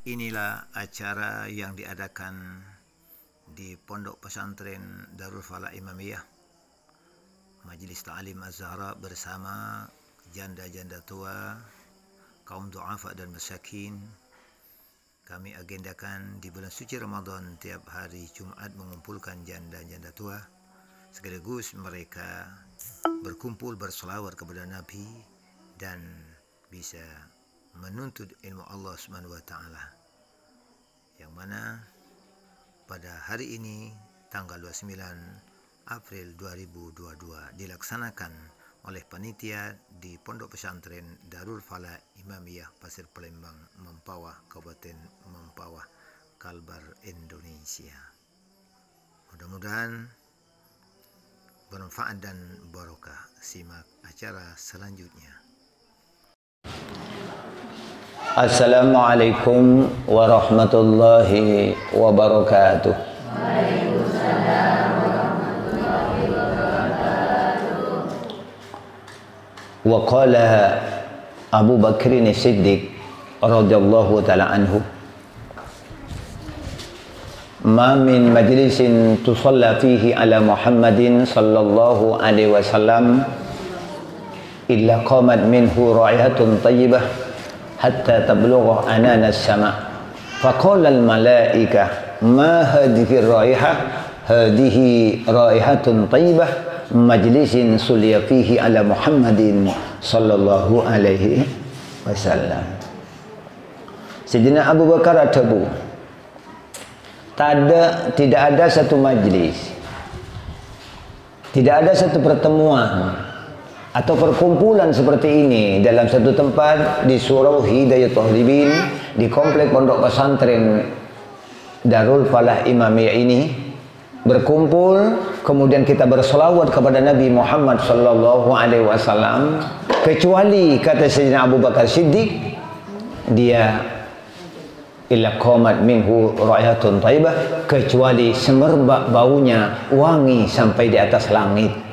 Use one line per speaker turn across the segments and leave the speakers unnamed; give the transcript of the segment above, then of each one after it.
Inilah acara yang diadakan di Pondok Pesantren Darul Falah Imamiyah, Majelis Ta'lim Az-Zahra bersama janda-janda tua, kaum du'afa dan masakin. Kami agendakan di bulan suci Ramadan tiap hari Jumat mengumpulkan janda-janda tua, sekaligus mereka berkumpul berselawat kepada Nabi dan bisa menuntut ilmu Allah Subhanahu wa taala. Yang mana pada hari ini tanggal 29 April 2022 dilaksanakan oleh panitia di Pondok Pesantren Darul Falah Imamiyah Pasir Palembang, Mempawah, Kabupaten Mempawah, Kalbar, Indonesia. Mudah-mudahan bermanfaat dan barokah. Simak acara selanjutnya.
Assalamualaikum warahmatullahi wabarakatuh.
Waalaikumsalam warahmatullahi wabarakatuh.
Wa qala Abu Bakr As-Siddiq radhiyallahu ta'ala anhu, ma min majlisin tusalla fihi ala Muhammadin sallallahu alaihi wasallam illa qamat minhu raihatun tayyibah hatta tablugha anana as-sama'. Faqala al-malaikah ma hadhihi ar-raihah? Hadhihi raihatun tayyibah majlisin suliya fihi ala Muhammadin sallallahu alaihi wasallam. Sayyidina Abu Bakar At-Tabu, tidak ada satu majlis, tidak ada satu pertemuan atau perkumpulan seperti ini dalam satu tempat di Surau Hidayat Talibin, di komplek Pondok Pesantren Darul Falah Imamiyah ini, berkumpul kemudian kita berselawat kepada Nabi Muhammad sallallahu alaihi wasallam, kecuali kata Sayyidina Abu Bakar Siddiq, dia illa qamat minhu ra'yatun thayyibah, kecuali semerbak baunya wangi sampai di atas langit.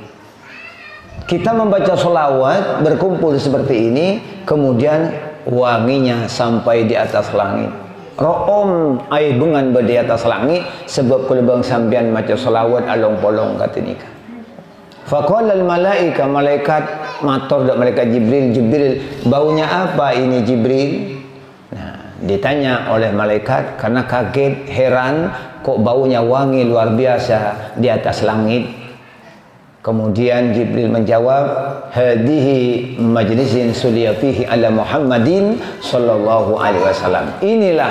Kita membaca selawat berkumpul seperti ini, kemudian wanginya sampai di atas langit. Ro'om ai bengan di atas langit, sebab kulubang sambian maca selawat along polong kata nikah. Faqala al malaika, malaikat matur dak malaikat Jibril, baunya apa ini Jibril? Nah, ditanya oleh malaikat karena kaget, heran, kok baunya wangi luar biasa di atas langit. Kemudian Jibril menjawab, hadihi majlisin suliya fihi ala Muhammadin sallallahu alaihi wasallam. Inilah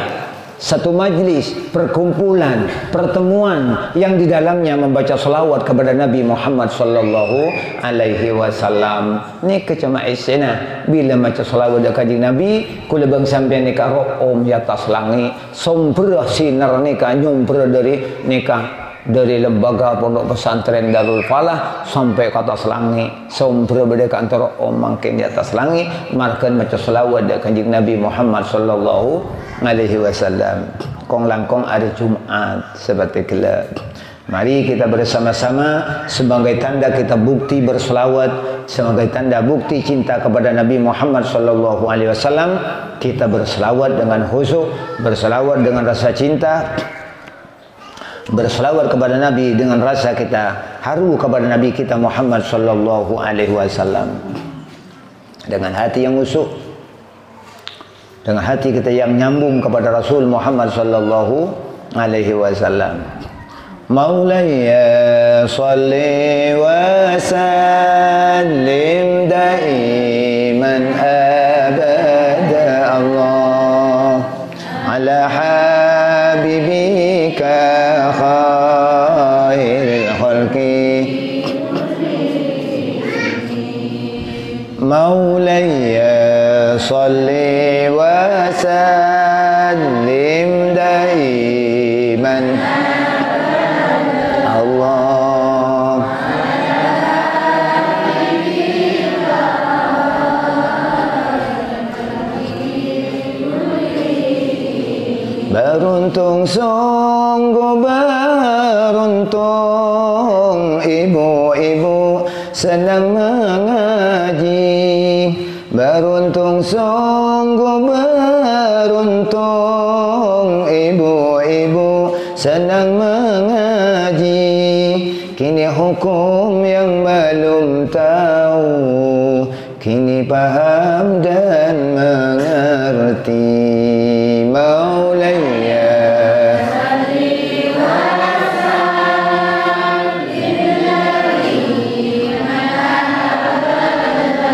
satu majlis, perkumpulan, pertemuan yang di dalamnya membaca selawat kepada Nabi Muhammad sallallahu alaihi wasallam. Ni kecama isena bila baca selawat dekat kanjeng Nabi, kula bang sampean nika room di atas langit, sombrah sinar nika nyumpr dari lembaga Pondok Pesantren Darul Falah sampai ke atas langit, sombra berdeka antara mangkin di atas langit, markan maca selawat dekat kanjeng Nabi Muhammad sallallahu alaihi wasallam. Kong langkong hari Jumat seperti kelak. Mari kita bersama-sama sebagai tanda kita bukti berselawat, sebagai tanda bukti cinta kepada Nabi Muhammad sallallahu alaihi wasallam, kita berselawat dengan khusyuk, berselawat dengan rasa cinta, berselawat kepada Nabi dengan rasa kita haru kepada Nabi kita Muhammad sallallahu alaihi wasallam, dengan hati yang khusyuk, dengan hati kita yang nyambung kepada Rasul Muhammad sallallahu alaihi wasallam. Maulaya shalli wa sallim daiman abada Allah ala habibika khairil khalqi Maulaya shalli wa sallim daiman Allah beruntung, sungguh beruntung ibu-ibu senang mengaji. Beruntung, sungguh beruntung senang mengaji, kini hukum yang belum tahu, kini paham dan mengerti. Maulaya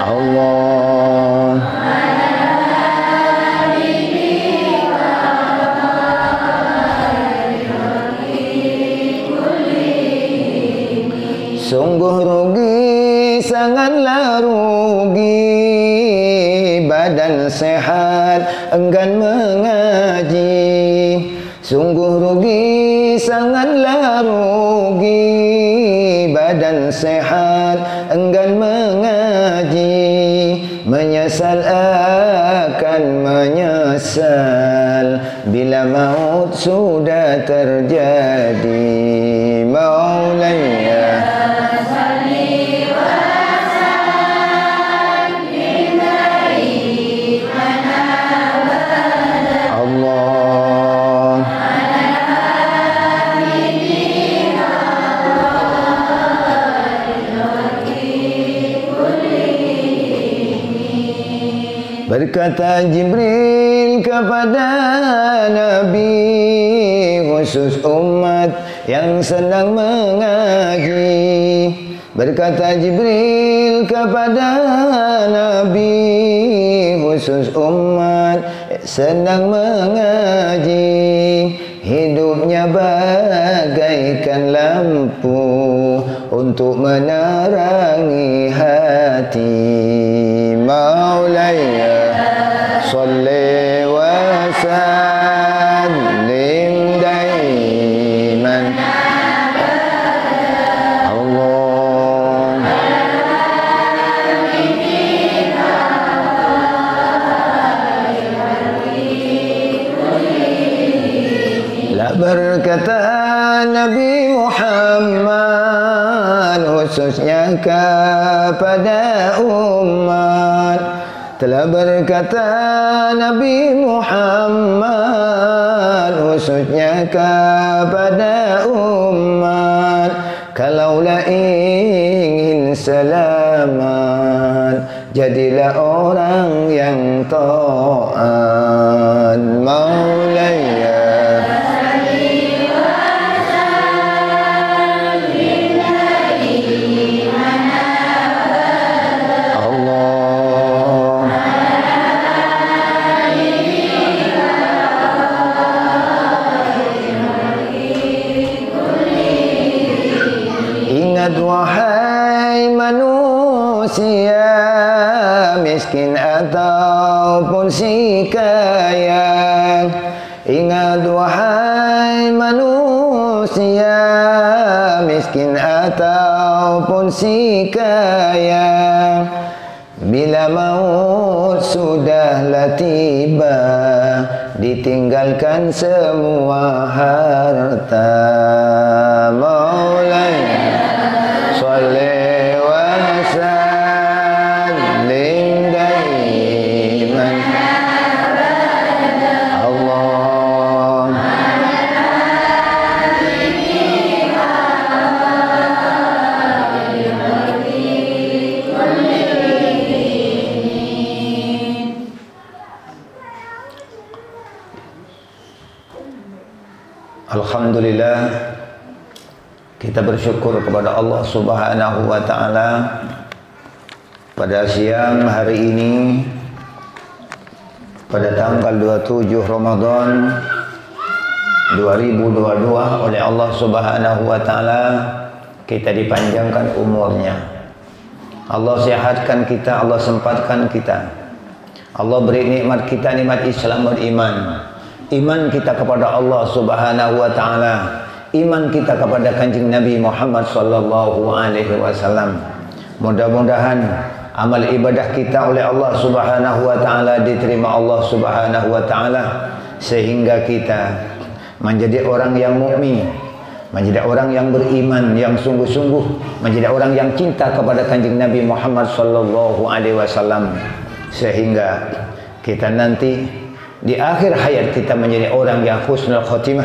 Allah, sungguh rugi, sangatlah rugi, badan sehat enggan mengaji. Sungguh rugi, sangatlah rugi, badan sehat enggan mengaji. Menyesal akan menyesal bila maut sudah terjadi. Maulaya Allah, berkata Jibril kepada Nabi, khusus umat yang senang mengaji. Berkata Jibril kepada Nabi, khusus umat senang mengaji. Hidupnya bagaikan lampu untuk menerangi hati. Maulaya salli wa sallim daiman Allah. La berkata Nabi Muhammad, khususnya kepada umat. Telah berkata Nabi Muhammad, khususnya kepada umat, kalaulah ingin selamat, jadilah orang yang taat. Maulaya wahai manusia, miskin ataupun si kaya. Ingat wahai manusia, miskin ataupun si kaya. Bila maut sudahlah tiba, ditinggalkan semua harta. Maulaya salli wa sallim daiman Allah. Alhamdulillah, kita bersyukur kepada Allah Subhanahu wa taala pada siang hari ini, pada tanggal 27 Ramadan 2022, oleh Allah Subhanahu wa taala kita dipanjangkan umurnya. Allah sehatkan kita, Allah sempatkan kita. Allah beri nikmat kita, nikmat Islam dan iman. Iman kita kepada Allah Subhanahu wa taala, iman kita kepada Kanjeng Nabi Muhammad sallallahu alaihi wasallam. Mudah-mudahan amal ibadah kita oleh Allah Subhanahu wa taala diterima Allah Subhanahu wa taala, sehingga kita menjadi orang yang mukmin, menjadi orang yang beriman yang sungguh-sungguh, menjadi orang yang cinta kepada Kanjeng Nabi Muhammad sallallahu alaihi wasallam, sehingga kita nanti di akhir hayat kita menjadi orang yang husnul khotimah,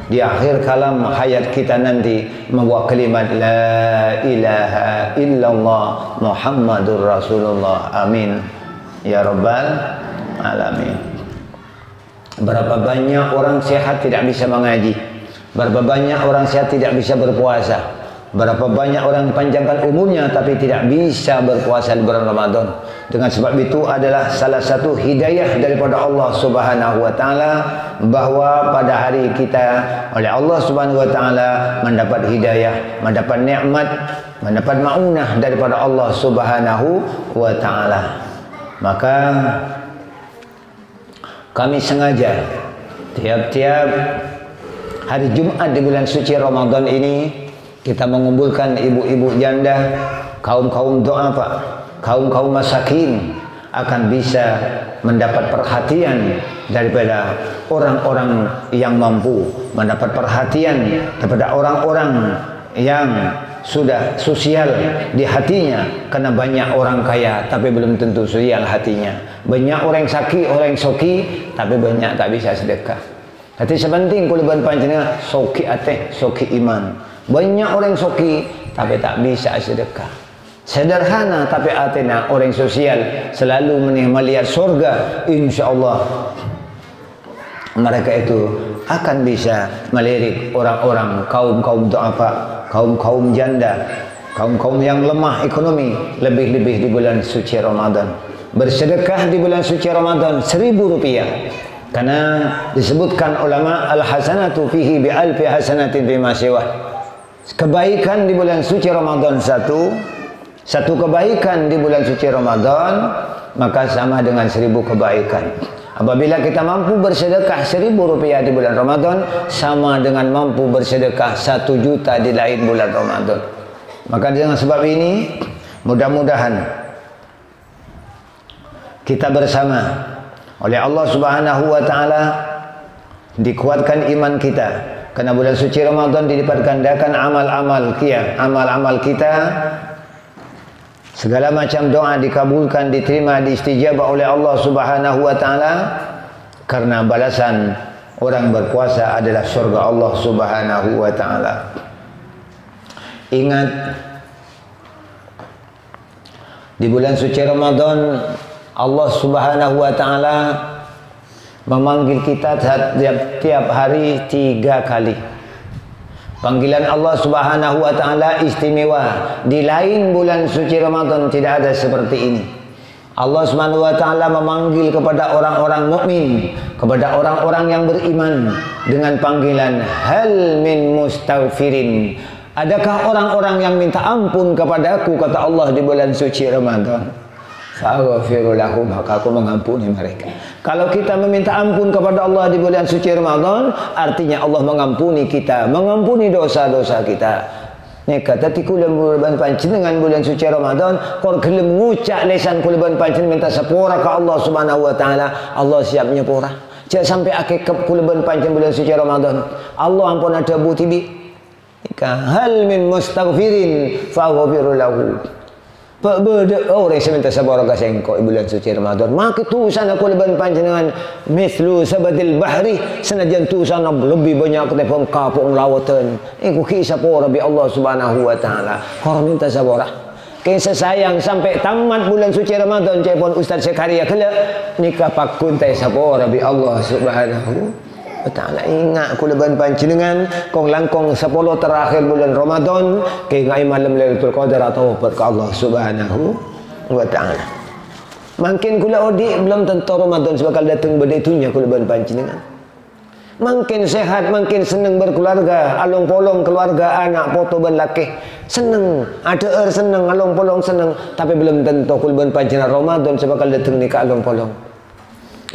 di akhir kalam hayat kita nanti membawa kalimat la ilaha illallah Muhammadur Rasulullah. Amin ya rabbal alamin. Berapa banyak orang sehat tidak bisa mengaji, berapa banyak orang sehat tidak bisa berpuasa, berapa banyak orang panjangkan umurnya tapi tidak bisa berpuasa di bulan Ramadan. Dengan sebab itu adalah salah satu hidayah daripada Allah Subhanahu wa taala, bahwa pada hari kita oleh Allah Subhanahu wa taala mendapat hidayah, mendapat nikmat, mendapat maunah daripada Allah Subhanahu wa taala. Maka kami sengaja tiap-tiap hari Jumat di bulan suci Ramadan ini kita mengumpulkan ibu-ibu janda, kaum-kaum du'afa, kaum-kaum masakin akan bisa mendapat perhatian daripada orang-orang yang mampu, mendapat perhatian daripada orang-orang yang sudah sosial di hatinya, karena banyak orang kaya tapi belum tentu sosial hatinya, banyak orang sakit, orang soki tapi banyak tak bisa sedekah. Hati sepenting kuliban panjenengan soki ateh, soki iman. Banyak orang soki tapi tak bisa sedekah. Sederhana tapi atena orang sosial selalu melihat surga, insyaallah mereka itu akan bisa melirik orang-orang kaum-kaum du'afa, kaum-kaum janda, kaum-kaum yang lemah ekonomi, lebih-lebih di bulan suci Ramadan. Bersedekah di bulan suci Ramadan 1.000 rupiah. Karena disebutkan ulama al-hasanatu fihi bi'alfi hasanatin fima siwah. Kebaikan di bulan suci Ramadan satu kebaikan di bulan suci Ramadan maka sama dengan 1.000 kebaikan. Apabila kita mampu bersedekah 1.000 rupiah di bulan Ramadan sama dengan mampu bersedekah 1 juta di lain bulan Ramadan. Maka dengan sebab ini mudah-mudahan kita bersama oleh Allah Subhanahu wa taala dikuatkan iman kita, karena bulan suci Ramadan dilipat gandakan amal-amal kita. Segala macam doa dikabulkan, diterima, diistijabah oleh Allah Subhanahu wa taala, karena balasan orang berpuasa adalah surga Allah Subhanahu wa taala. Ingat, di bulan suci Ramadan Allah Subhanahu wa taala memanggil kita tiap hari 3 kali. Panggilan Allah Subhanahu wa taala istimewa. Di lain bulan suci Ramadan tidak ada seperti ini. Allah Subhanahu wa taala memanggil kepada orang-orang mukmin, kepada orang-orang yang beriman dengan panggilan hal min mustaghfirin. Adakah orang-orang yang minta ampun kepadaku, kata Allah di bulan suci Ramadan? Faghfiru lahum, maka aku mengampuni mereka. Kalau kita meminta ampun kepada Allah di bulan suci Ramadan, artinya Allah mengampuni kita, mengampuni dosa-dosa kita. Nika tadi kuliban bulan panjenengan bulan suci Ramadan, kor gelem ngucak lesan kuliban panjenengan minta sepura ke Allah Subhanahu wa taala, Allah siap nyepura. Jangan sampai akhir kuliban panjenengan bulan suci Ramadan, Allah ampun ada butibi. Nika hal min mustaghfirin faghfiru lahu. Orang yang minta sabar ke sengkok bulan suci Ramadan, maka tulisan aku leban panjenengan mislu sabadil bahri, senajan tulisan lebih banyak ketepung kapung lawatan. Iku kisah para bi Allah Subhanahu wa taala. Kau minta sabar. Kisah sayang sampai tamat bulan suci Ramadan, cepon Ustaz Sekaria kelak nikah pakun teh sabar bi Allah Subhanahu wa taala. Ingat ku leban panjenengan kong langkong 10 terakhir bulan Ramadan ke ngai malam Lailatul Qadar atau berkat Allah Subhanahu wa taala. Makin kula odi belum tentu Ramadan bakal datang bedetunya ku leban panjenengan. Makin sehat, makin senang berkeluarga, alung polong keluarga anak foto ben laki. Senang, ada senang, alung polong senang, tapi belum tentu ku leban panjenengan Ramadan bakal datang nikah alung polong.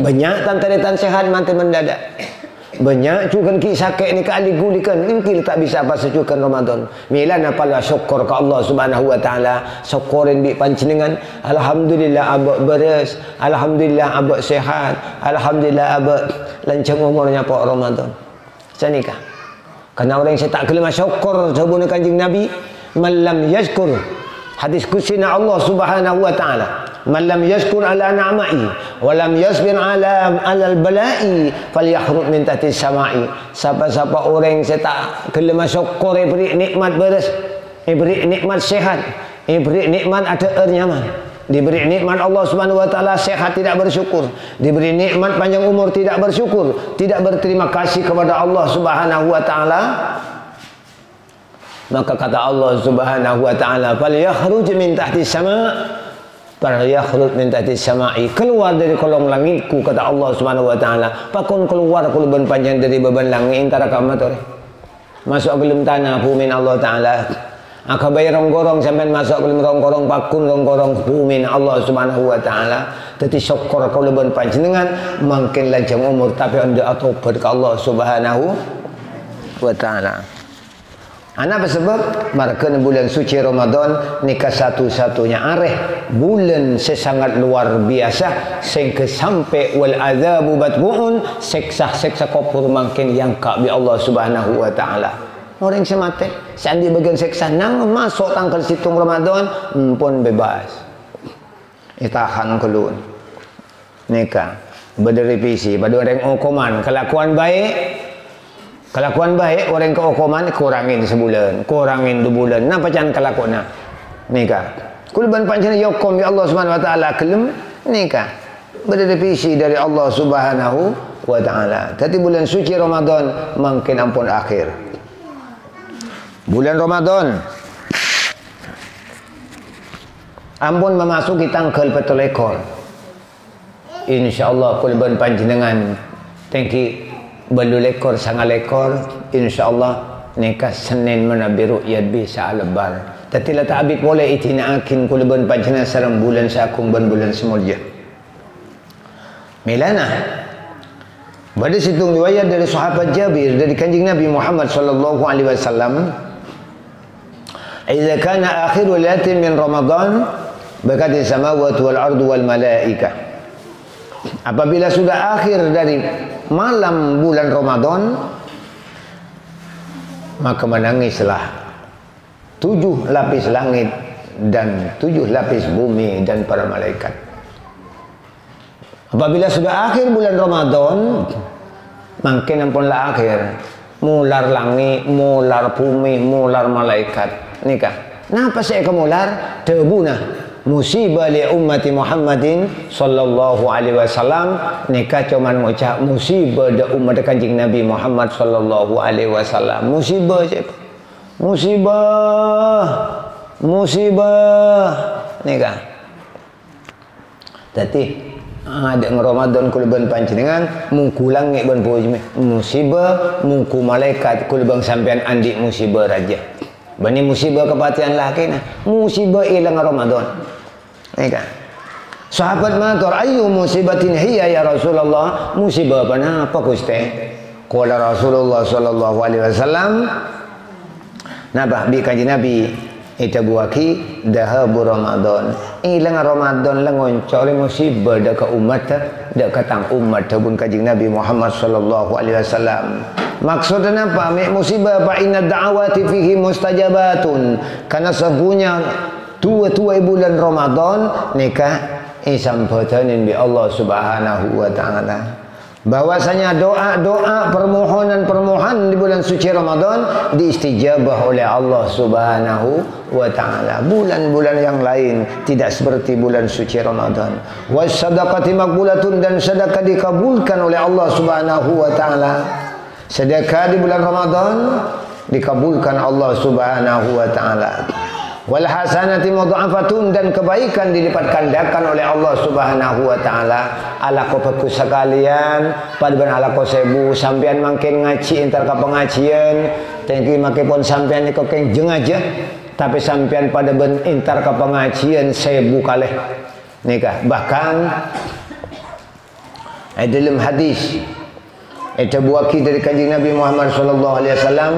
Banyak tantaretan sehat mati mendadak. Banyak juga kisah kek ni kali gulikan ingkil tak bisa apa sejukan Ramadan. Milana pala syukur ke Allah Subhanahu wa taala, syukurin bi panjenengan. Alhamdulillah abak beres, alhamdulillah abak sehat, alhamdulillah abak lancang umurnya pak Ramadan. Sanikah. Karena orang yang saya tak kelima syukur sabun kanjeng Nabi, man lam yashkur. Hadis kusina Allah Subhanahu wa taala. man lam yashkur ala na'ma'i wa lam yasbir ala al-bala'i falyahrud min tahti sama'i. Siapa-siapa orang yang tak kelima syukur, beri nikmat beres, beri nikmat sehat, beri nikmat ada nyaman, diberi nikmat Allah Subhanahu wa taala sehat tidak bersyukur, diberi nikmat panjang umur tidak bersyukur, tidak berterima kasih kepada Allah Subhanahu wa taala, maka kata Allah Subhanahu wa taala falyakhruj min tahti sama' falyakhruj min tahti sama'i, keluar dari kolong langitku, kata Allah Subhanahu wa taala. Pakon keluar kuluban panjang dari beban langit intara kamatore masuk ke dalam tanah bumi Allah taala. Aka bayar ronggorong sampai masuk ke dalam ronggorong pakun ronggorong bumi Allah Subhanahu wa taala. Tetapi syukur kuluban panjenengan makin lanjang umur tapi anda atobat ke Allah Subhanahu wa taala. Anak sebab markan bulan suci Ramadan nikah satu-satunya areh bulan sesangat luar biasa sehingga sampai wal adzabu batbuun seksa-seksa kubur makin yang bi Allah Subhanahu wa taala. Orang semate sandi bagian seksa nang masuk tanggal situng Ramadan pun bebas. Itahan kelun. Nikah berderivisi pada orang hukuman kelakuan baik orang ke hukuman kurangin sebulan, kurangin 2 bulan. Napa jangan kelakuan nikah. Kulban pancen yokom ya Allah Subhanahu wa taala kelem nikah. Berderivisi dari Allah Subhanahu wa taala. Tapi bulan suci Ramadan makin ampun akhir. Bulan Ramadan ampun memasuki tanggal 14 ekor. Insyaallah kulban panjenengan tengki balu lekor sangat lekor insyaallah nikah Senin menabi ru'yat bisa lebar. Tapi la ta'bid boleh itina akin kulban panjenengan sareng bulan sakung ban bulan semulja. Milana pada situng riwayat dari sahabat Jabir dari kanjeng Nabi Muhammad sallallahu alaihi wasallam, "Idza kana akhir lailatin min Ramadan bakati samawati wal ardu wal malaikah." Apabila sudah akhir dari malam bulan Ramadan, maka menangislah 7 lapis langit dan 7 lapis bumi dan para malaikat. Apabila sudah akhir bulan Ramadan, makin ampunlah akhir mular langit, mular bumi, mular malaikat. Nikah. Napa saya kemular? Tebuna musibah li ummati Muhammadin sallallahu alaihi wasallam. Nikah cuman ngucap musibah da umat kanjeng Nabi Muhammad sallallahu alaihi wasallam. Musibah siapa? Musibah nikah. Tadi ada Ramadan kulban panjenengan mungku langit ban bojme musibah mungku malaikat kulbang sampean andi musibah raja. Bani musibah kepatian laki nah musibah ilang Ramadan. Nikah. Sahabat matur ayu musibatin hiya ya Rasulullah, musibah apa napa Gusti? Qala Rasulullah sallallahu alaihi wasallam nabah bi kanjeng Nabi ita buaki dahabu Ramadan. Ilang Ramadan lengoncol musibah dak ka umat dak katang umat pun kanjeng Nabi Muhammad sallallahu alaihi wasallam. Maksudnya apa? Musibah fa inna da'awati fihi mustajabatun. Karena sebunya tua-tua bulan Ramadan nikah isampatanin bi Allah Subhanahu wa taala. Bahwasanya doa-doa permohonan-permohonan di bulan suci Ramadan diistijabah oleh Allah Subhanahu wa taala. Bulan-bulan yang lain tidak seperti bulan suci Ramadan. Wasadaqati maqbulatun, dan sedekah dikabulkan oleh Allah Subhanahu wa taala. Sedekah di bulan Ramadan dikabulkan Allah Subhanahu wa taala. Wal hasanati mudha'afatun, dan kebaikan dilipat gandakan oleh Allah Subhanahu wa taala. Ala kopeku sekalian, padban ala ko sebu sampean mangkin ngaji entar ka pengajian, tengki make pun sampean iku kenjeng aja, tapi sampean pada ben entar ka pengajian sebu kalih nikah. Bahkan dalam hadis itu buaki dari kanjeng Nabi Muhammad sallallahu alaihi wasallam,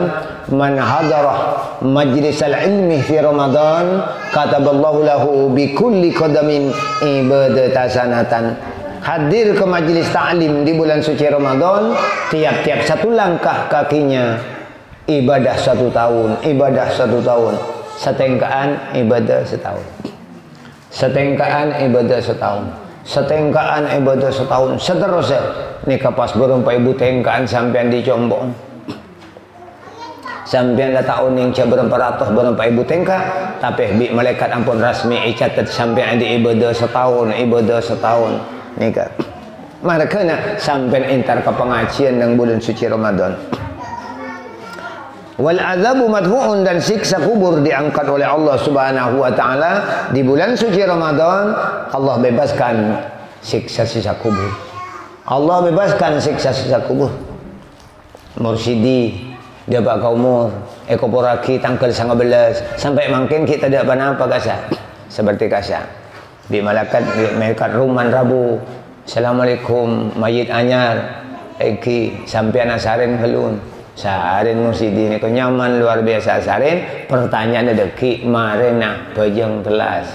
man hadara majlisal ilmi fi Ramadan kataballahu lahu bi kulli qadamin ibadatan sanatan. Hadir ke majlis ta'lim di bulan suci Ramadan, tiap-tiap satu langkah kakinya ibadah 1 tahun, ibadah 1 tahun, setengkaan ibadah setahun. setengkaan ibadah setahun, setengkaan ibadah setahun, seterusnya nikah pas berumpa ibu tengkaan sampean dicombong, sampean dah tahun yang berapa ratus berumpa ibu tengka, tapi bi malaikat ampun rasmi icatat sampean di ibadah setahun nikah. Makanya sampean entar ke pengajian ng bulan suci Ramadan. Wal azabu madhu'un, dan siksa kubur diangkat oleh Allah Subhanahu wa taala di bulan suci Ramadan. Allah bebaskan siksa-siksa kubur. Allah bebaskan siksa-siksa kubur. Mursidi dia bakal umur ekoporaki tanggal 19 sampai makin kita tidak apa kasa seperti kasa di malaikat ruman Rabu. Assalamualaikum mayit anyar eki sampean asarin helun sarin Mursidi ni ko nyaman luar biasa asarin. Pertanyaan deki marena pejeng telas.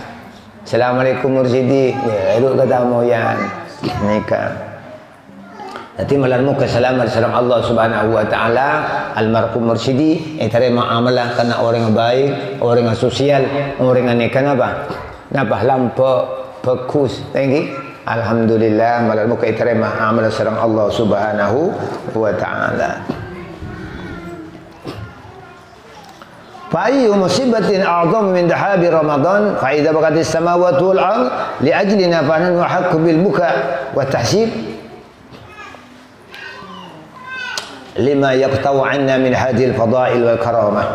Assalamualaikum Mursidi baru kata moyan nikah. Nanti malarmu kesalamat salam Allah Subhanahu wa taala almarhum Mursidi terima amalah karena orang yang baik, orang yang sosial, orang yang nikah napa lampu bagus tinggi. Alhamdulillah malarmu terima amalah salam Allah Subhanahu wa taala. Fa'ayyu musibatin a'zam min dahabi Ramadan fa idza baqatis samawati wal ard li ajlina fa nahnu haqqu bil buka wa tahsib lima yaqta'u 'anna min hadhil fadail wal karamah.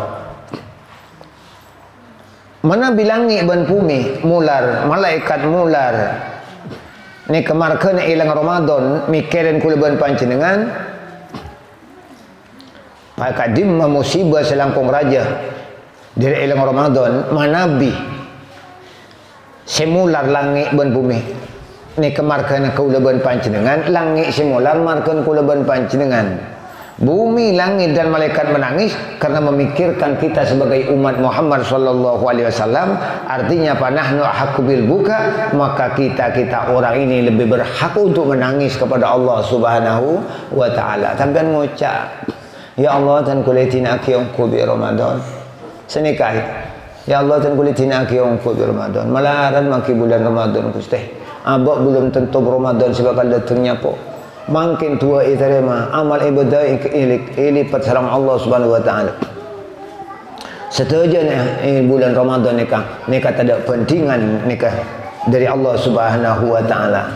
Mana bilangi ban bumi mular malaikat mular ni kemarkeun ilang Ramadan mikirin kula ban panjenengan pakadim musibah selangkung raja dari ilang Ramadan manabi semular langit ban bumi ni kemarkeun kula ban panjenengan langit semular markeun kula ban panjenengan. Bumi, langit dan malaikat menangis karena memikirkan kita sebagai umat Muhammad sallallahu alaihi wasallam. Artinya panahnu haqqu bil buka, maka kita orang ini lebih berhak untuk menangis kepada Allah Subhanahu wa taala. Sampeyan ngucap, ya Allah dan kulitina akiyongku bi Ramadan. Senikah. Ya Allah dan kulitina akiyongku bi Ramadan. Malaran maki bulan Ramadan Gusti. Abak belum tentu Ramadan sebakal datangnya po. Makin tua iterema amal ibadah ilipat sarang Allah Subhanahu wa taala. Setuju bulan Ramadan nikah tak ada pentingan nikah dari Allah Subhanahu wa taala.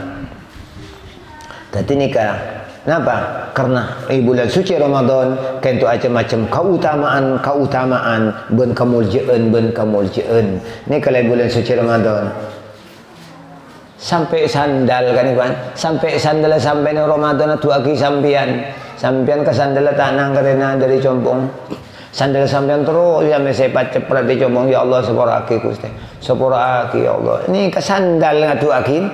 Tapi nikah kenapa? Karena bulan suci Ramadan kentu macam-macam keutamaan ben kemuliaan. Ni kalau bulan suci Ramadan sampai sandal kan ikan sampai sandal sampai ni Ramadan tu aki sampian ke sandal tak nang karena dari compong sandal sampian terus ya mesepat cepat di compong. Ya Allah sepura aki Gusti sepura aki ya Allah ini ke sandal ngatu aki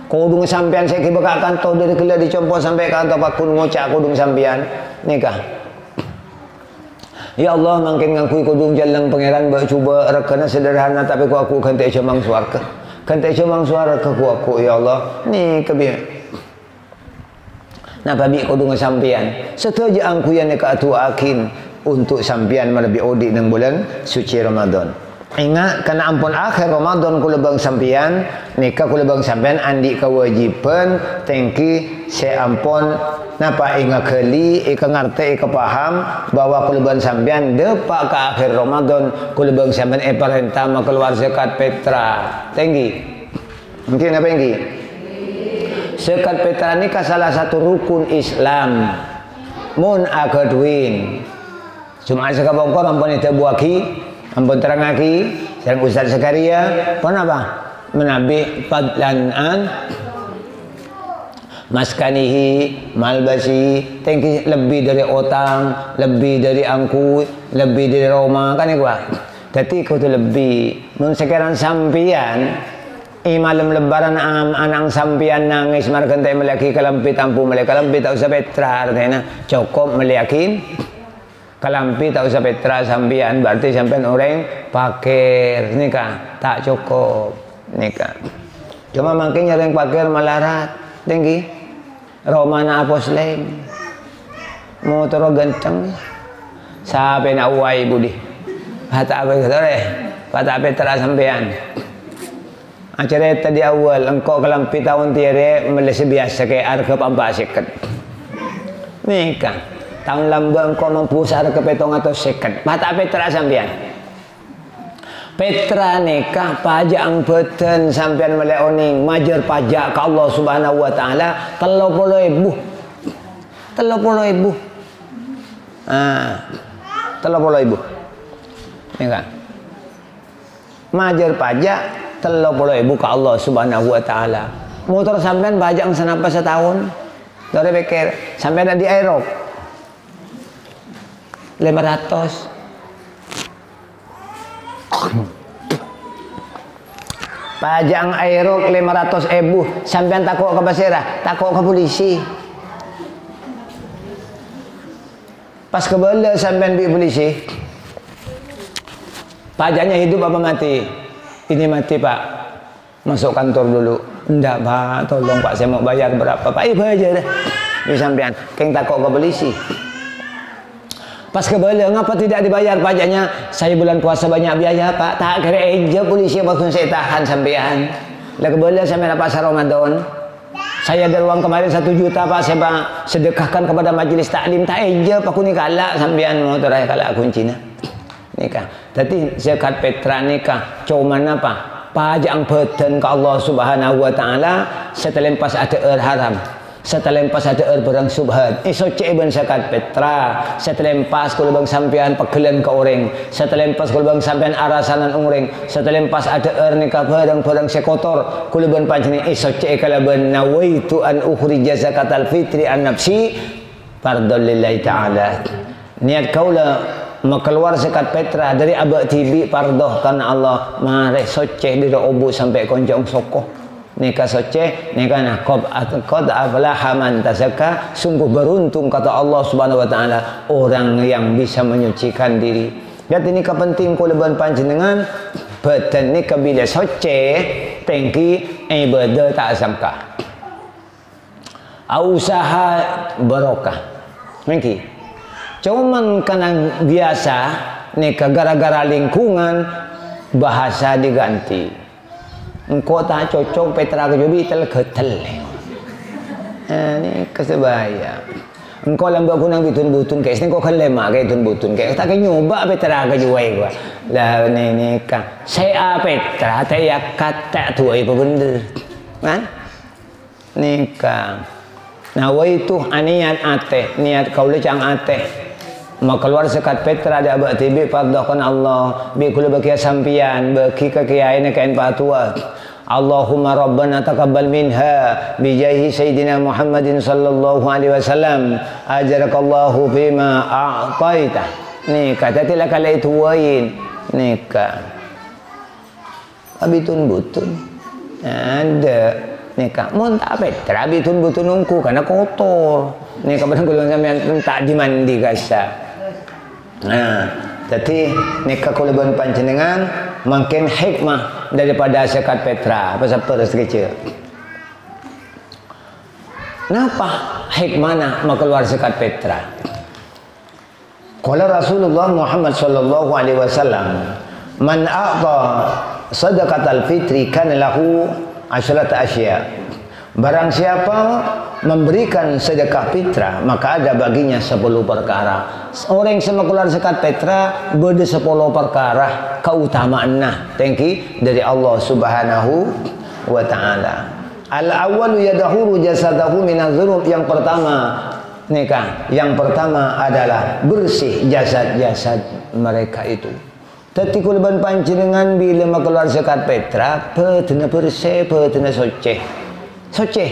kudung sampian saya kibakakan tau dari kela di compong sampai kantor pakun ngocak kudung sampian nikah. Ya Allah mungkin ngakui kudung jalan pangeran buat cuba rekana sederhana tapi aku kan tak cemang suarga kan tak cuma suara ke aku ya Allah ni kebiar nak babi kau dengan sampian setuju angku yang dekat tu akin untuk sampian lebih odik dengan bulan suci Ramadan. Ingat kena ampun akhir Ramadan kula bang sampian nikah kula bang sampian andi kewajiban tengki saya ampun napa ingat keli ika ngerti ika paham bahwa kula bang sampian depak ke akhir Ramadan kula bang sampian perintah keluar zakat fitrah tengki mungkin apa tengki zakat fitrah ni salah satu rukun Islam mun akadwin cuma sekabongkor ampun itu buaki ampun terangaki dan Ustaz Zakaria pun apa menabi fadlan maskanihi malbasi tengki lebih dari otang lebih dari angkut lebih dari Roma kan itu jadi kau tu lebih mun sekarang sampian malam lebaran anang sampian nangis markan tak melaki kalampit ampu melaki kalampit tak usah petra artinya cukup meliakin kalampi tak usah petra sampian berarti sampian orang pakir nikah tak cukup nikah cuma makin yang pakir malarat tinggi romana aposlem motor ganteng sampai nak uai budi hata apa kata deh kata petra sampian Cerita di awal, engkau kelampi tahun tiare Malaysia biasa kayak harga 4 seket. Nikah. Tahun lamba engkau mampu harga petong atau seket. Mata Petra sampean. Petra nikah pajak ang beten sampean melek oning majer pajak ke Allah Subhanahu wa taala 30.000. 30.000. 30.000. Nikah. Majer pajak 30.000 ke Allah Subhanahu wa taala. Motor sampean bajak senapa setahun? Dari pikir sampean di Aerox 500. Pajak Aerox 500.000. Sampean takut ke Basirah, takut ke polisi. Pas kebela sampean bi polisi. Pajaknya hidup apa mati? Ini mati Pak, masuk kantor dulu. Enggak Pak, tolong Pak, saya mau bayar berapa Pak? Bayar dah. Di sampean, keng takut ke polisi. Pas kebala, ngapa tidak dibayar pajaknya? Saya bulan puasa banyak biaya Pak. Tak kira aja polisi waktu saya tahan sampean. Lah kebala sampean pasar Ramadan. Saya ada uang kemarin 1 juta Pak, saya sedekahkan kepada majelis taklim. Tak aja Pak kuni kalak sampean mau terai kalak kuncinya. Nikah. Jadi zakat fitrah nikah cuma apa? Pajak beten ke Allah Subhanahu wa taala setelah pas ada haram. Setelah pas ada barang subhat. Iso ceben zakat fitrah. Setelah pas kalau bang sampean pegelan ke orang. Setelah pas kalau bang sampean arasanan orang. Setelah pas ada nikah barang-barang sekotor. Kalau bang panjeni iso cek kalau bang nawaitu an ukhrija zakatal fitri an nafsi fardhu lillahi taala. Niat kaulah keluar zakat fitrah dari abak tibi pardoh karena Allah mare soceh di obu sampai konjong sokoh nikah soceh nikah nah qad aflaha man tazakka, sungguh beruntung kata Allah Subhanahu wa taala orang yang bisa menyucikan diri. Jadi nikah penting kula ban panjenengan beten nikah bila soceh tengki ibadah tak sangka usaha barokah tengki. Cuman karena biasa nikah gara-gara lingkungan bahasa diganti. Engkau tak cocok Petra kejobi tel-getel. Ini kesebaya. Engkau lambak kunang bitun-butun kayak engkau kan lemak kayak bitun-butun kayak tak nyoba Petra kejuai gua. Lah ini nikah. Saya Petra tak ya kata tuai bener. Kan? Nikah. Nah, itu niat ate, niat kau lecang ate. Mau keluar zakat fitrah ada abak tibi fardhkan Allah bi kula baki sampian baki ke kiai ne kain patua. Allahumma rabbana taqabbal minha bi jahi sayyidina Muhammadin sallallahu alaihi wasallam ajarakallahu bima a'taita. Nikah tatilah kala itu wain nikah. Abitun butun ada nikah mun tak fitrah abitun butun ungku karena kotor. Nikah barang kula sampean tak dimandi gasa. Nah, jadi nikah kuliban panjenengan makin hikmah daripada zakat fitrah pasal peres kecil. Kenapa hikmahnya mau keluar zakat fitrah? Qala Rasulullah Muhammad sallallahu alaihi wasallam, "Man a'ta sadaqatal fitri kana lahu asyarat asya." Barang siapa memberikan sedekah fitrah maka ada baginya 10 perkara. Orang yang keluar zakat fitrah beda 10 perkara keutamaan tengki dari Allah Subhanahu wa taala. Al-awwalu yadahuru jasadahu minadz-dzunub. Yang pertama nikah. Yang pertama adalah bersih jasad-jasad mereka itu. Tapi kalau panjenengan bila keluar zakat fitrah betena bersih, betena soceh. Soceh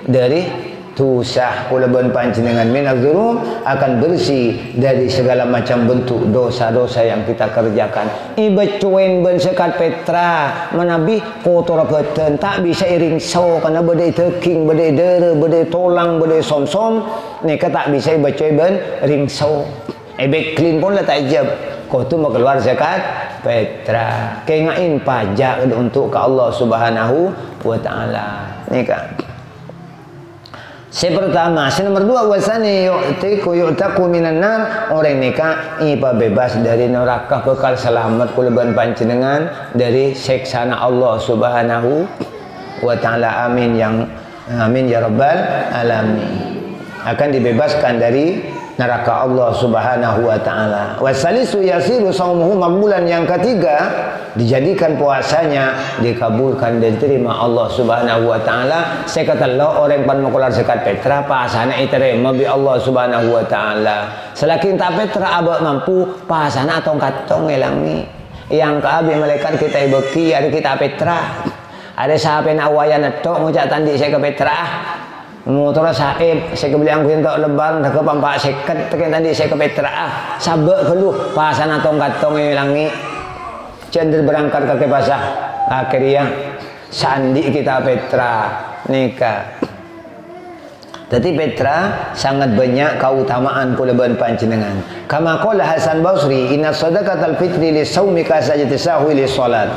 dari dosa kulaban panjenengan minadz-dzunub akan bersih dari segala macam bentuk dosa-dosa yang kita kerjakan. Iba cuen ben zakat fitrah menabi kotor beten tak bisa iring so karena bedai teking, bedai dere, bedai tolang, bedai som-som nika tak bisa iba cuen ben ring so. Iba clean pun lah tak jab. Kau tu mau keluar zakat fitrah. Kengain pajak untuk ke Allah Subhanahu wa taala. Nikah. Pertama, nomor 2 wasani yu'taku minan nar, orang nikah ipa bebas dari neraka, bekal selamat kuleban panjenengan dari seksana Allah Subhanahu wa taala. Amin ya rabbal alamin. Akan dibebaskan dari neraka Allah Subhanahu wa taala. Wasalisu yasiru saumuhu maqbulan, yang ketiga dijadikan puasanya dikabulkan dan diterima Allah Subhanahu wa taala. Saya kata Allah orang pan makular sekat petra pasana diterima bi Allah Subhanahu wa taala. Selakin tak petra abak mampu pasana atong katong ngelangi. Yang kaabi malaikat kita ibeki hari kita petra. Ada sahabat awayan atok ngucap tandi saya ke petra. Motor saib saya kebeli angkuh untuk lebar dah ke pampak seket tekan tadi saya ke petra sabak keluh pasan atau katong ngelangi cender berangkat ke pasah akhirnya sandi kita petra nikah. Jadi petra sangat banyak keutamaan kuleban panjenengan. Kama qala Hasan Basri, inna sadaqatal fitri li saumi ka sajati sahwi li salat.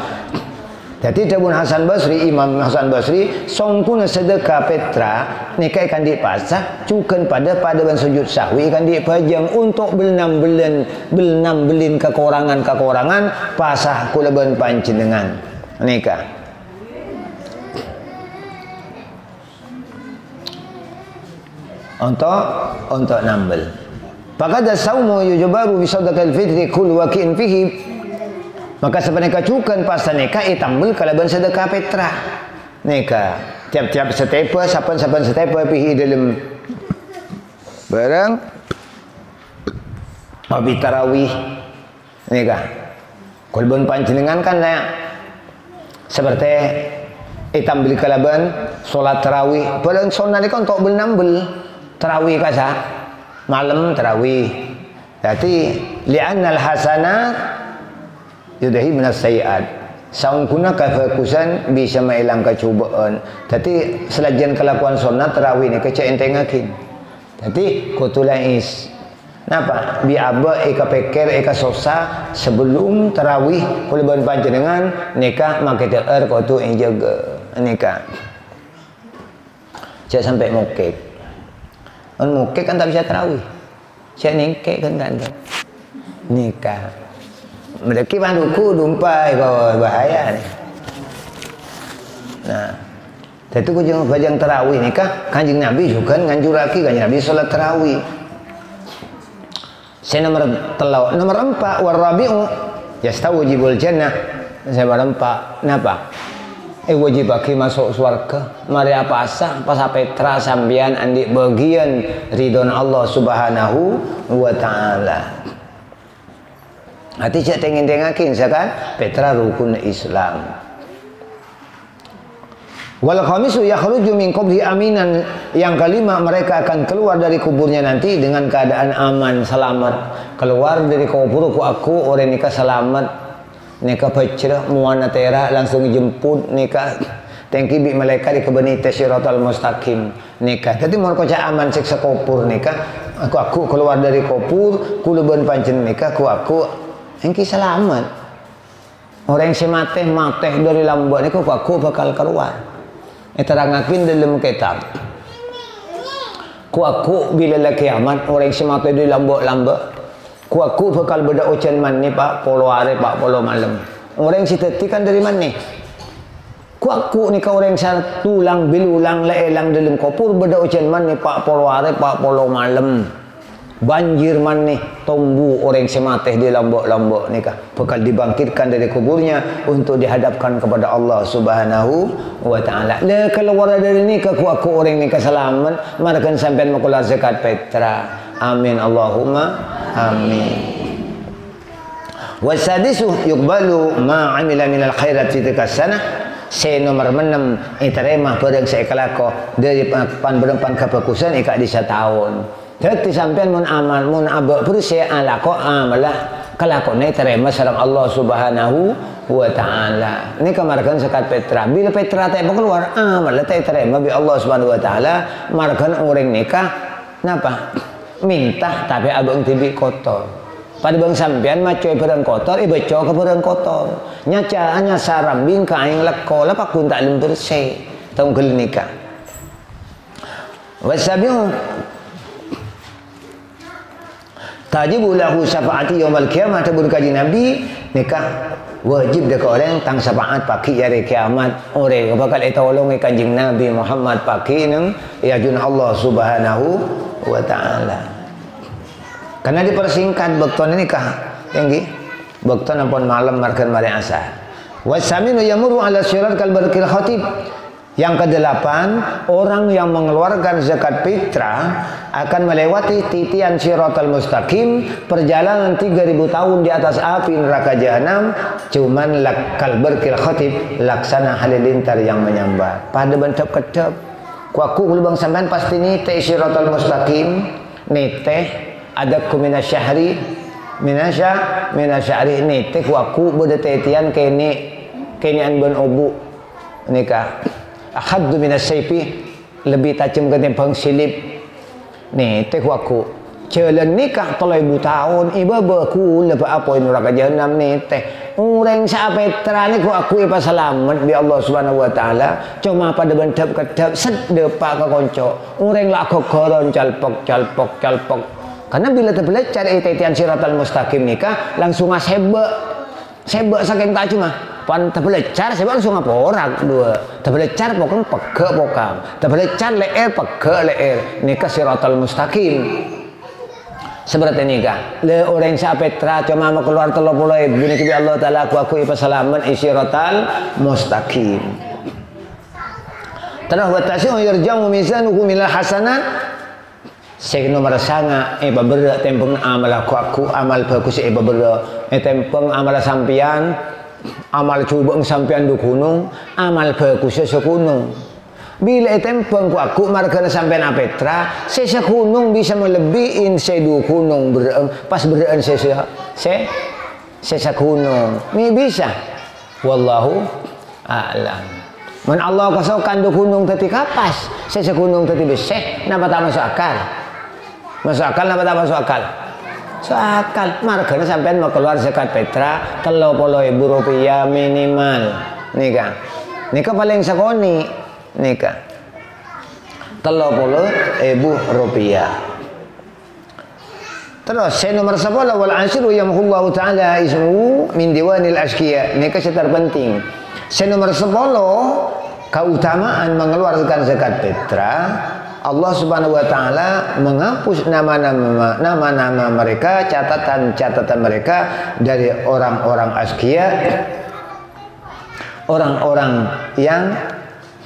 Jadi Dabun Hasan Basri, Imam Hasan Basri, songkuna sedekah petra nikah akan dipasah cukan pada sujud sahwi akan dipajang untuk belnam-belin kekurangan pasah kuleban panjenengan nikah. Untuk nambel. Faqad as-saumu yujbaru bi sadaqatil fitri kul wakin fihi. Maka sebenarnya kacukan pas nikah itambul kalaban sedekah petra nikah tiap-tiap setepa sapan setepa pihi dalam barang abi tarawih nikah kolbon panjenengan kan ya seperti itambul kalaban salat tarawih balang sunnah nikah untuk belnambel tarawih kasa malam tarawih. Jadi li'annal hasanat yudahi minas sayiat. Saungkuna kefokusan bisa mailang kecubaan. Jadi selajian kelakuan sunat tarawih ni kecak entengakin. Jadi kutulais. Napa? Bi aba eka peker eka sosa sebelum tarawih kuleban panjenengan nikah make teer kutu jaga nikah. Cak sampai mukek. Mukek kan tak bisa tarawih. Cak nikah kan nikah. Mereka banduku dumpai kau bahaya ni. Nah, itu ku jangan bajang tarawih ni kah? Kanjeng Nabi juga nganjuraki kanjeng Nabi solat tarawih. Saya nomor 4 warabi'u yastawjibul jannah. Saya nomor 4. Napa? Wajib bagi masuk surga. Mari apa asa pas petra sambian andi bagian ridon Allah Subhanahu wa taala. Hati cak tengin-tengakin kan petra rukun Islam. Wal khamisu yakhruju min qabri aminan, yang kelima mereka akan keluar dari kuburnya nanti dengan keadaan aman selamat. Keluar dari kubur aku orang nikah selamat. Nikah pecrah muana tera langsung jemput nikah. Tengki bi malaikat di kebeni tasyiratul mustaqim nikah. Jadi mun kocak aman siksa kubur nikah. Aku keluar dari kubur kuluban pancen nikah aku engki selamat. Orang yang mati dari lambak ni aku bakal keluar. Terangakin dalam kitab. Aku bila la kiamat orang yang mati dari lambak. Aku bakal beda ucan man ni pak polo hari pak polo malam. Orang yang kan dari mana? Aku ni kau orang yang tulang bilulang leelang dalam kopur beda ucan man ni pak polo hari pak polo malam. Banjir man nih tombu orang semateh di lambok-lambok nikah bakal dibangkitkan dari kuburnya untuk dihadapkan kepada Allah Subhanahu wa taala. Le keluar dari nikah aku orang nikah selamat markan sampean makular zakat petra. Amin Allahumma amin. Wasadisu yuqbalu ma amila minal khairat fi tilka sanah. Saya nomor 6 iterema barang saya kelako dari pan kebagusan ika di setahun. Jadi sampean mun amal mun abak bersih alako amalah kelakone terima sareng Allah Subhanahu wa taala. Ini kamarkan zakat petra. Bila petra teh keluar amalah teh terima bi Allah Subhanahu wa taala markan orang nikah napa? Minta tapi abang tibi kotor. Pada bang sampean macoy barang kotor beco ke barang kotor. Nyaca anya sarambing ka aing leko lapak kun tak bersih. Tong nikah. Wasabiu tajibu lahu syafaati yaumil qiyamah tabur kaji Nabi nikah wajib dekat orang tang syafaat pagi hari kiamat orang bakal tolong kanjing Nabi Muhammad pagi nang ya jun Allah Subhanahu wa taala. Karena dipersingkat bekton nikah tinggi bekton ampun malam markan mari asar. Wasaminu yamuru ala syirat kal barkil khatib. Yang kedelapan, orang yang mengeluarkan zakat fitrah akan melewati titian siratal mustaqim, perjalanan 3000 tahun di atas api neraka jahanam, cuman kal barkil khatib, laksana halilintar yang menyambar. Pada bentuk kedep, kuaku lubang sampean pasti ni teh siratal mustaqim, ni teh ada kuminasyahri, minasyahri ni teh kuaku berdetetian kini anban obu nikah. Ahaddu minas sayfi, lebih tajam ketimbang silip. Nih teh waku jalan nikah 3000 tahun iba beku lebih apa neraka jahanam nih teh urang sapetra ni ku aku ipa selamat bi Allah Subhanahu wa taala cuma pada bendap kedap sedepa ka konco urang lah gogoron calpok karena bila terbelajar titian siratal mustaqim nikah langsung sebe saking tak cuma pan terbelajar sebab langsung ngaporak dua terbelajar pokoknya pegek pokam terbelajar leer pegek leer nikah siratal mustaqim seperti nikah le orang sapetra cuma mau keluar 30.000 niki Allah taala aku pasalaman siratal mustaqim tanah wa tasyu yarjamu mizanuhu minal hasanat sing nomor sanga babere tempeng amal aku amal bagus babere tempeng amal sampean amal coba sampean du gunung amal bagus segunung bila tempeng ku aku margana sampean apetra sesa gunung bisa melebihin sedu gunung pas bereen sesa gunung ini bisa wallahu a'lam man Allah kasokan du gunung tadi kapas sesa gunung tadi beseh napa tak masuk akal napa tak masuk akal soakal margana sampean mau keluar zakat fitrah 30.000 rupiah minimal nikah paling sakoni nikah 30.000 rupiah terus saya nomor 10 wal asru yamhullahu taala ismu min diwanil asqiya nikah terpenting saya nomor 10 keutamaan mengeluarkan zakat fitrah Allah Subhanahu wa taala menghapus nama-nama mereka, catatan mereka dari orang-orang askia, orang-orang yang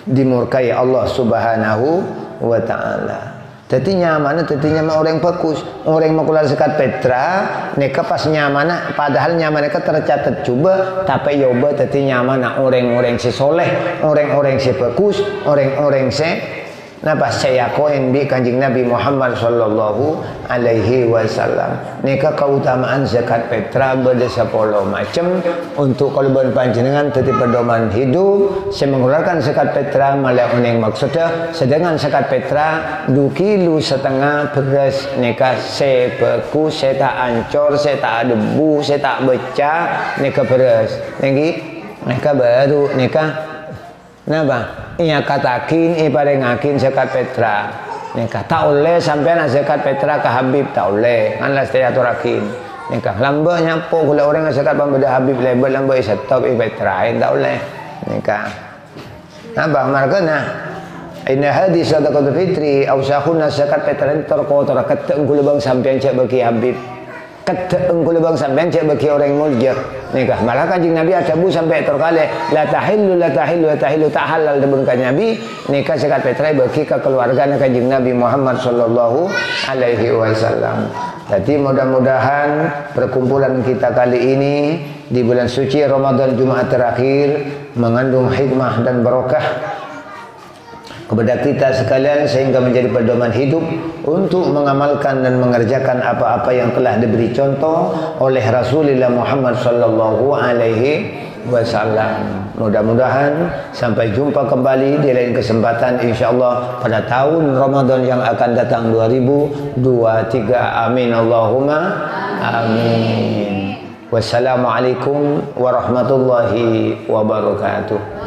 dimurkai Allah Subhanahu wa taala. Jadi nyaman orang bagus, orang mau keluar zakat fitrah, mereka pas nyaman, padahal nyaman mereka tercatat coba, tapi yoba jadi nyaman orang-orang si soleh, orang-orang si bagus, orang-orang si napa saya koin bi kanjing Nabi Muhammad sallallahu alaihi wasallam. Nika keutamaan zakat fitrah beda 10 macam untuk kalban panjenengan tadi pedoman hidup. Saya mengeluarkan zakat fitrah malah uning maksudnya sedangkan zakat fitrah 2,5 kilo beras nika sebeku saya tak ancor, saya tak debu, saya tak becah nika beras. Nika baru nika napa? Ia katakin iparengakin zakat fitrah nikah tak oleh sampean zakat fitrah ke Habib tak oleh kan lah saya aturakin nikah lamba nyapo kula orang zakat pembeda Habib label lamba stop fitrah tak oleh nikah nambah markana inna hadis sadaqatul fitri aw sahunna zakat fitrah terkotor keteng kula bang sampean cek bagi Habib keteng kula bang sampean cek bagi orang muljir nikah malah kanjing Nabi ada bu sampai terkali la tahillu tak halal debun kanjing Nabi nikah zakat fitrah bagi ke keluarga kanjing Nabi Muhammad sallallahu alaihi wasallam. Jadi mudah-mudahan perkumpulan kita kali ini di bulan suci Ramadan Jumat terakhir mengandung hikmah dan barokah kepada kita sekalian sehingga menjadi pedoman hidup untuk mengamalkan dan mengerjakan apa-apa yang telah diberi contoh oleh Rasulullah Muhammad sallallahu alaihi wasallam. Mudah-mudahan sampai jumpa kembali di lain kesempatan insyaallah pada tahun Ramadan yang akan datang 2023. Amin Allahumma amin. Wassalamualaikum warahmatullahi wabarakatuh.